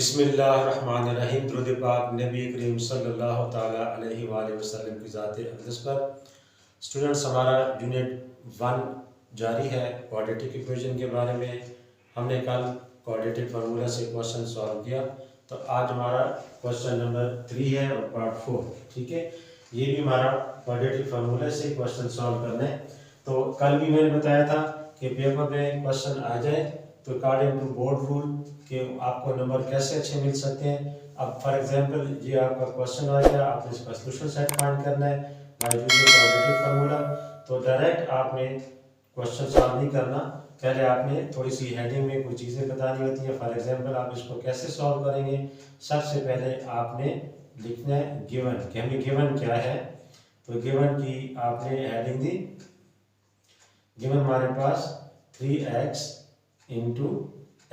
बिस्मिल्लाहिर्रहमानिर्रहीम। दुरूद पाक नबी करीम सल्लल्लाहु ताला अलैहि वसल्लम की ज़ात अक़दस पर। स्टूडेंट्स, हमारा यूनिट 1 जारी है क्वाड्रेटिक इक्वेशन के बारे में। हमने कल क्वाड्रेटिक फार्मूला से क्वेश्चन सॉल्व किया, तो आज हमारा क्वेश्चन नंबर 3 है और पार्ट 4। ठीक है, ये भी हमारा क्वाड्रेटिक फार्मूला से क्वेश्चन सॉल्व करना है। तो कल भी मैंने बताया था कि पेपर में क्वेश्चन आ जाए तो अकॉर्डिंग टू बोर्ड रूल कि आपको नंबर कैसे अच्छे मिल सकते हैं। अब फॉर एग्जांपल ये आपका क्वेश्चन आ गया, आपने इसका सॉल्यूशन सेट फाइंड करना है बाय यूजिंग क्वाड्रेटिक फार्मूला। तो डायरेक्ट आपने क्वेश्चन सॉल्व नहीं करना, पहले आपने थोड़ी सी हेडिंग में कुछ चीज़ें बतानी होती हैं। फॉर एग्जांपल आप इसको कैसे सॉल्व करेंगे, सबसे पहले आपने लिखना है गिवन, कि हमें गिवन क्या है। तो गिवन की आपने हेडिंग दी, गिवन हमारे पास 3x into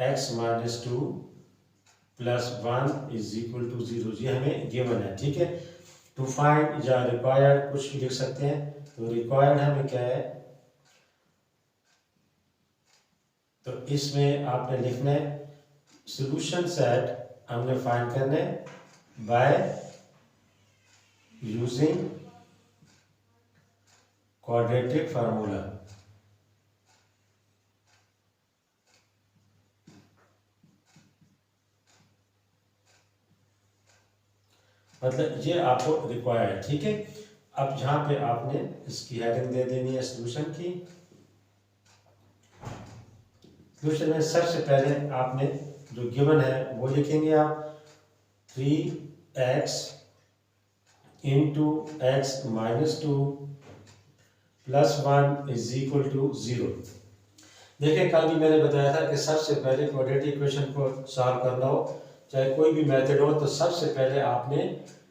x minus 2 plus 1 is equal to 0, ये हमें गिवन है। ठीक है, टू फाइंड या रिक्वायर्ड कुछ भी लिख सकते हैं। तो रिक्वायर्ड हमें क्या है, तो इसमें आपने लिखना है सॉल्यूशन सेट हमने फाइंड करना है बाय यूजिंग क्वाड्रेटिक फार्मूला। मतलब ये आपको रिक्वायर्ड है। ठीक है, अब यहाँ पे आपने इसकी हेडिंग दे देनी है सॉल्यूशन की। सॉल्यूशन में सबसे पहले आपने जो गिवन है वो लिखेंगे आप 3x into x minus 2 plus 1 is equal to 0। देखिए, कल भी मैंने बताया था कि सबसे पहले क्वाड्रेटिक इक्वेशन को सॉल्व करना हो, चाहे कोई भी मेथड हो, तो सबसे पहले आपने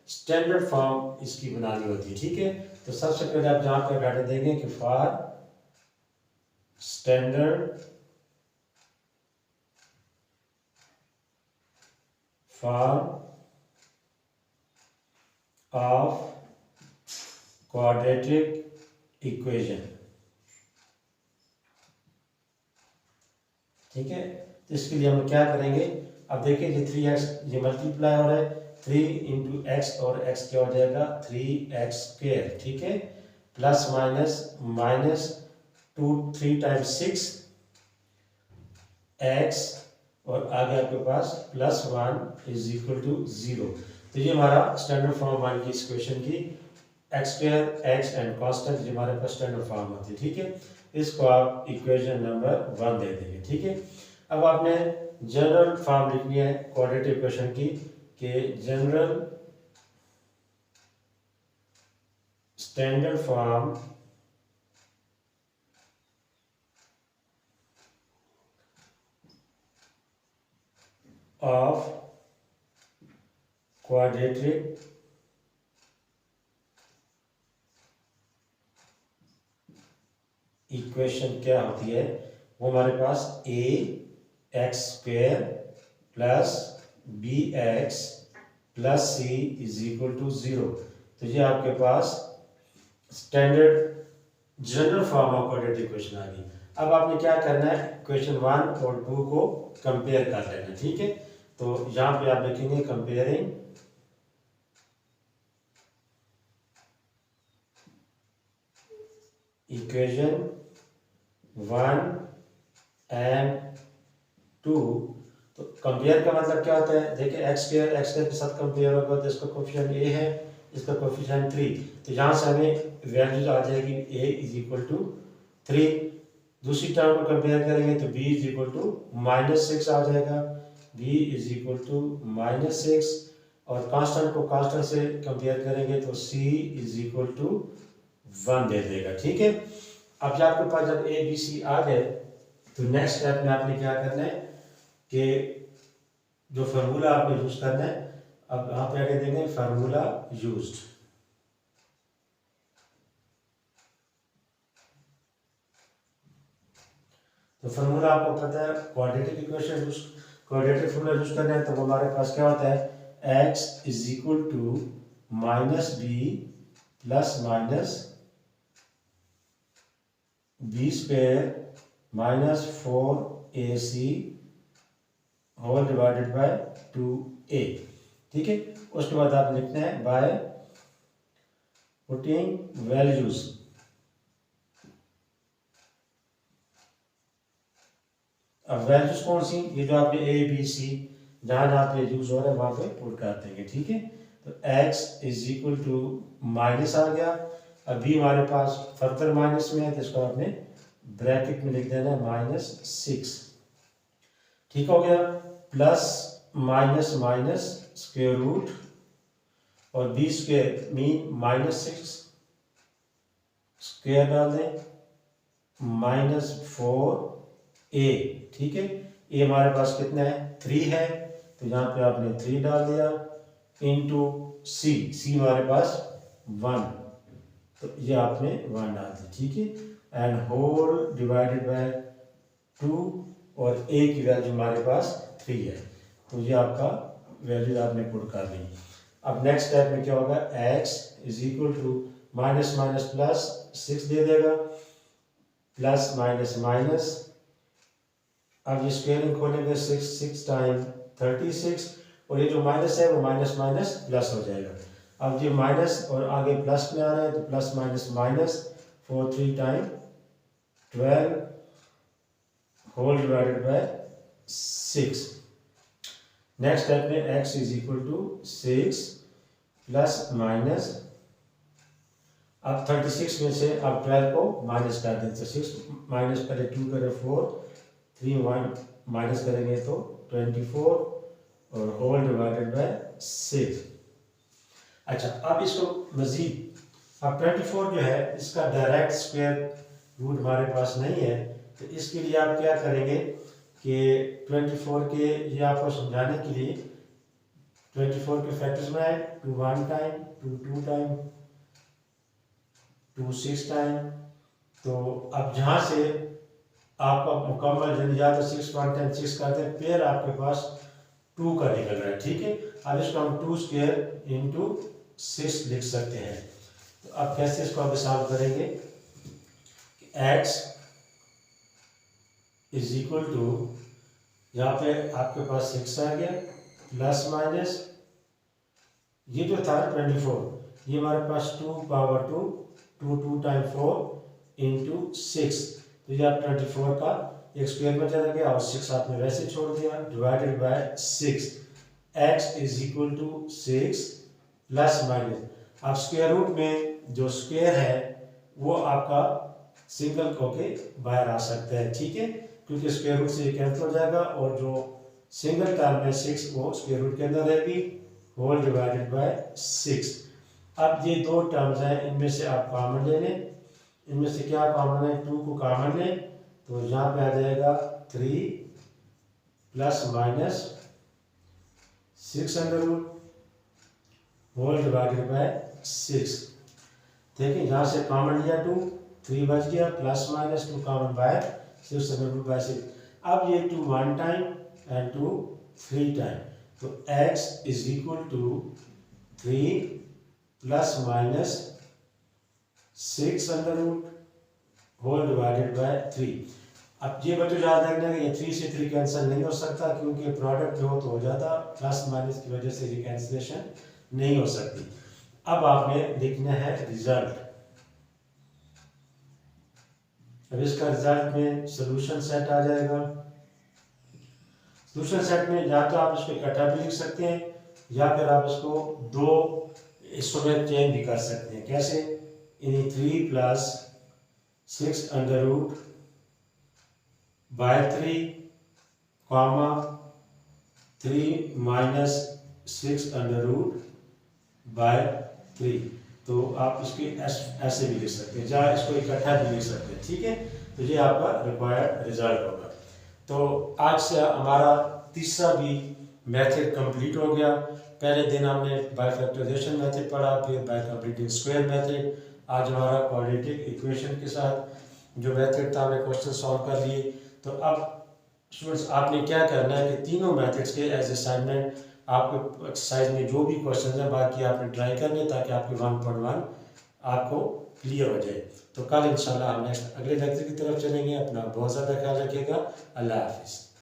स्टैंडर्ड फॉर्म इसकी बनानी होती है। ठीक है, तो सबसे पहले आप जहाँ पे बैठे देंगे कि for standard form of quadratic equation. ठीक है, तो इसके लिए हम क्या करेंगे, अब देखिए ये 3x ये मल्टीप्लाई हो रहा है, 3 इंटू एक्स और x क्या हो जाएगा 3x स्क्वेयर। ठीक है, plus minus minus 2 3 times 6 x और आगे आपके पास प्लस 1 इज इक्वल टू 0। तो ये हमारा स्टैंडर्ड फॉर्म वन की इस क्वेश्चन की x square x and constant जो हमारे पास स्टैंडर्ड फॉर्म होती है। ठीक है, इसको आप इक्वेशन नंबर 1 दे देंगे। ठीक है, अब आपने जनरल फॉर्म लिखनी है क्वाड्रेटिक इक्वेशन की, कि general standard form of quadratic equation क्या होती है, वो हमारे पास a x square plus b x plus c is equal to 0। तो ये आपके पास standard general form of quadratic equation आ गई। अब आपने क्या करना है, इक्वेशन 1 और 2 को कंपेयर कर लेना। ठीक है, तो यहाँ पे आप लिखेंगे कंपेयरिंग इक्वेशन 1 एंड 2। तो कंपेयर का मतलब क्या होता है, देखिए एक्स स्क्वायर के साथ कंपेयर होगा तो इसका कोफिशिएंट a है, इसका कोफिशिएंट 3, तो यहाँ से हमें वैल्यूज आ जाएगी a इज इक्वल टू 3। दूसरी टर्म को कंपेयर करेंगे तो b इज इक्वल टू -6 आ जाएगा, b इज इक्वल टू -6, और कांस्टेंट को कांस्टेंट से कंपेयर करेंगे तो c इज इक्वल टू 1 दे देगा। ठीक है, अब जब आपके पास जब a b c आ गए तो नेक्स्ट स्टेप में आपने क्या करना है कि जो फार्मूला आपने यूज करना है, अब यहाँ पे आगे देंगे फार्मूला यूज्ड। तो फार्मूला आपको पता है quadratic equation use, quadratic formula use करना है, तो हमारे पास क्या होता है x is equal to minus B plus minus B square minus 4ac whole divided by 2a। ठीक है, उसके बाद आप लिखते हैं बाय पुटिंग वैल्यूज। अब वैल्यूज कौन सी, ये जो आपने ए बी सी जहां जहां पे यूज हो रहा है वहां पे पुट कर देंगे। ठीक है, तो x is equal to minus आ गया। अब भी हमारे पास फर्दर माइनस में है तो इसको आपने ब्रैकेट में लिख देना है -6। ठीक हो गया, plus minus minus square root और बी स्क्वायर मीन -6 स्क्वायर डाल दें -4a। ठीक है, ये हमारे पास कितना है 3 है, तो यहाँ पे आपने 3 डाल दिया इंटू सी, सी हमारे पास 1, तो ये आपने 1 डाल दी। ठीक है, एंड होल डिवाइडेड बाय 2 और a की वैल्यू हमारे पास 3 है, तो ये आपका वैल्यू आपने पुट कर दी। अब नेक्स्ट स्टेप में क्या होगा, x is equal to minus minus plus 6 दे देगा, प्लस माइनस माइनस, अब ये स्क्वायरिंग खोलेंगे 6 टाइम 36, और ये जो माइनस है वो माइनस माइनस प्लस हो जाएगा। अब ये माइनस और आगे प्लस में आ रहा है तो plus minus minus 4 3 time 12 whole divided by 6। Next step में x is equal to 6 plus minus, अब 36 में से अब 12 को माइनस कर दें, तो 6 माइनस पहले 2 करें 4, 3 1 माइनस करेंगे तो 24 और होल डिवाइडेड बाय 6। अच्छा, अब इसको मजीद, अब 24 जो है इसका डायरेक्ट स्क्वायर रूट हमारे पास नहीं है, तो इसके लिए आप क्या करेंगे कि 24 के, ये आपको समझाने के लिए 24 के फैक्टर्स में है 2 1 टाइम 2 2 टाइम 2 6 टाइम, तो अब जहाँ से आपका मुकम्मल या तो 6 1 टाइम 6 करते हैं, फिर आपके पास 2 का निकल रहा है। ठीक है, अब इसको हम 2 स्क्वायर इंटू 6 लिख सकते हैं। तो अब कैसे इसको आप सॉल्व करेंगे, x इज इक्वल टू, यहाँ पे आपके पास 6 आ गया, प्लस माइनस ये जो था 24, ये हमारे पास 2 पावर 2 2 2 टाइम 4 इंटू 6, तो ये आप 24 का एक स्क्वायर में चला गया और 6 आपने वैसे छोड़ दिया, divided by 6। x is equal to 6 plus minus, अब स्क्वायर रूट में जो स्क्वायर है वो आपका सिंगल होके बाहर आ सकता है। ठीक है, क्योंकि स्क्वायर रूट से ये कैंसिल हो जाएगा और जो सिंगल टर्म है 6 वो स्क्वायर रूट के अंदर रहेगी, होल डिवाइडेड बाय 6। अब ये दो टर्म्स हैं, इनमें से आप कॉमन ले लें, इनमें से क्या कॉमन है, 2 को कॉमन लें, तो यहाँ पे आ जाएगा 3 plus minus 6 under root whole divided by 6। देखिए यहाँ से कॉमन लिया 2, 3 बच गया, plus minus 2 common by 6 under root by 6। अब ये 2 1 टाइम एंड 2 3 टाइम, तो x is equal to 3 plus minus 6 under root whole divided by 3। अब ये बच्चों याद रखना कि ये 3 से 3 कैंसिल नहीं हो सकता, क्योंकि प्रोडक्ट जो हो जाता, प्लस माइनस की वजह से ये कैंसिलेशन नहीं हो सकती। अब आपने लिखना है रिजल्ट। अब इसका रिजल्ट में सोल्यूशन सेट आ जाएगा। सोल्यूशन सेट में या तो आप इसको इकट्ठा भी लिख सकते हैं या फिर आप इसको दो हिस्सों में चेंज भी कर सकते हैं। कैसे, 3 plus 6 under root by 3 comma 3 minus 6 under root by 3, तो आप इसके ऐसे भी लिख सकते हैं, या इसको इकट्ठा भी लिख सकते हैं। ठीक है, तो ये आपका रिक्वायर्ड रिजल्ट होगा। तो आज से हमारा तीसरा भी मेथड कंप्लीट हो गया। पहले दिन हमने बाय फैक्टराइजेशन मेथड पढ़ा, फिर बाय कंप्लीटिंग स्क्वायर मेथड। आज हमारा क्वाड्रेटिक इक्वेशन के साथ जो मेथड था हमने क्वेश्चन सॉल्व कर लिए। तो अब स्टूडेंट्स आपने क्या करना है कि तीनों मेथड्स के एज असाइनमेंट आपके एक्सरसाइज में जो भी क्वेश्चन है बाकी आपने ट्राई करने, ताकि आपके 1.1 आपको क्लियर हो जाए। तो कल इंशाल्लाह हम नेक्स्ट अगले लेक्चर की तरफ चलेंगे। अपना बहुत ज़्यादा ख्याल रखिएगा। अल्लाह हाफिज़।